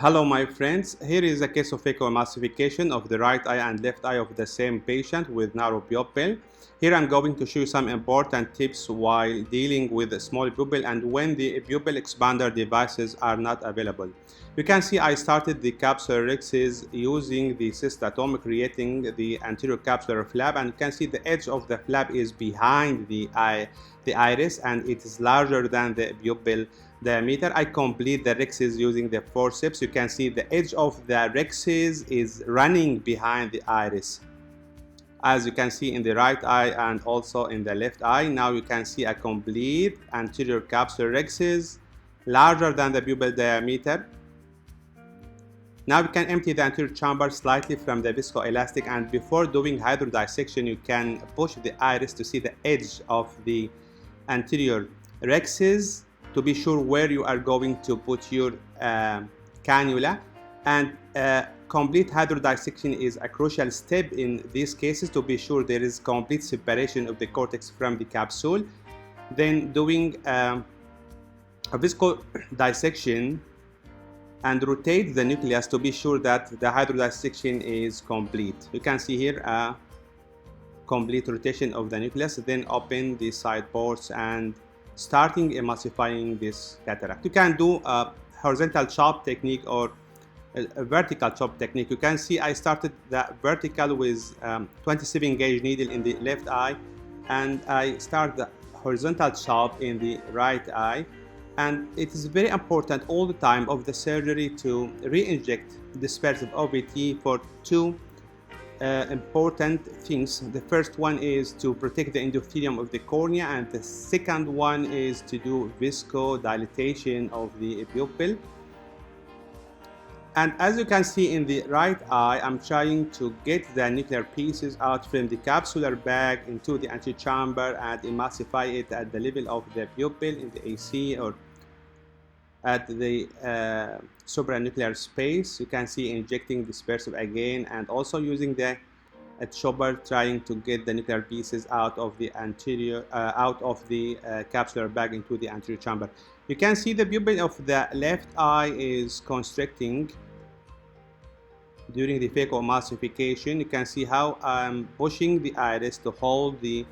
Hello my friends, here is a case of phacoemulsification of the right eye and left eye of the same patient with narrow pupil. Here I'm going to show you some important tips while dealing with a small pupil and when the pupil expander devices are not available. You can see I started the capsular rhexis using the cystatome, creating the anterior capsular flap, and you can see the edge of the flap is behind the iris and it is larger than the pupil diameter. I complete the rhexis using the forceps. You can see the edge of the rhexis is running behind the iris, as you can see in the right eye and also in the left eye. Now you can see a complete anterior capsular rhexis larger than the pupil diameter. Now you can empty the anterior chamber slightly from the viscoelastic, and before doing hydrodissection you can push the iris to see the edge of the anterior rhexis to be sure where you are going to put your cannula. And complete hydrodissection is a crucial step in these cases to be sure there is complete separation of the cortex from the capsule. Then doing a viscodissection and rotate the nucleus to be sure that the hydrodissection is complete. You can see here a complete rotation of the nucleus. Then open the side ports and starting emulsifying this cataract. You can do a horizontal chop technique or a vertical chop technique. You can see I started the vertical with 27 gauge needle in the left eye, and I start the horizontal chop in the right eye. And it is very important all the time of the surgery to re-inject dispersive OVT for two important things. The first one is to protect the endothelium of the cornea, and the second one is to do viscodilation of the pupil. And as you can see in the right eye, I'm trying to get the nuclear pieces out from the capsular bag into the antechamber and emulsify it at the level of the pupil in the AC or at the supranuclear space. You can see injecting dispersive again and also using the chopper trying to get the nuclear pieces out of the anterior capsular bag into the anterior chamber. You can see the pupil of the left eye is constricting during the phacoemulsification. You can see how I'm pushing the iris to hold the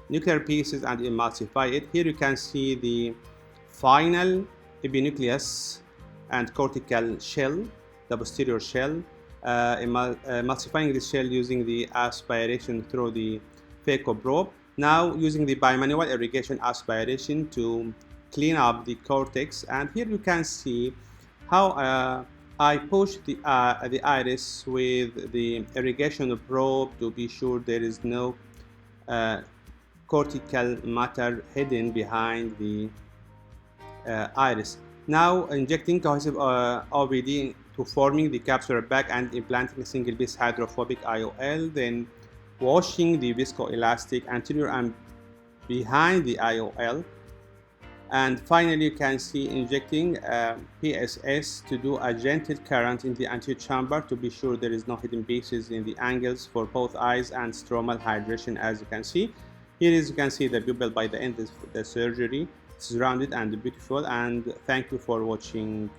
nuclear pieces and emulsify it. Here you can see the final epinucleus and cortical shell, the posterior shell, emulsifying the shell using the aspiration through the phaco probe. Now using the bimanual irrigation aspiration to clean up the cortex, and here you can see how I push the iris with the irrigation probe to be sure there is no cortical matter hidden behind the iris. Now injecting cohesive OVD to forming the capsular bag and implanting a single piece hydrophobic IOL, then washing the viscoelastic anterior and behind the IOL, and finally you can see injecting PSS to do a gentle current in the anterior chamber to be sure there is no hidden pieces in the angles for both eyes and stromal hydration. As you can see here, you can see the pupil by the end of the surgery. It's rounded and beautiful, and thank you for watching.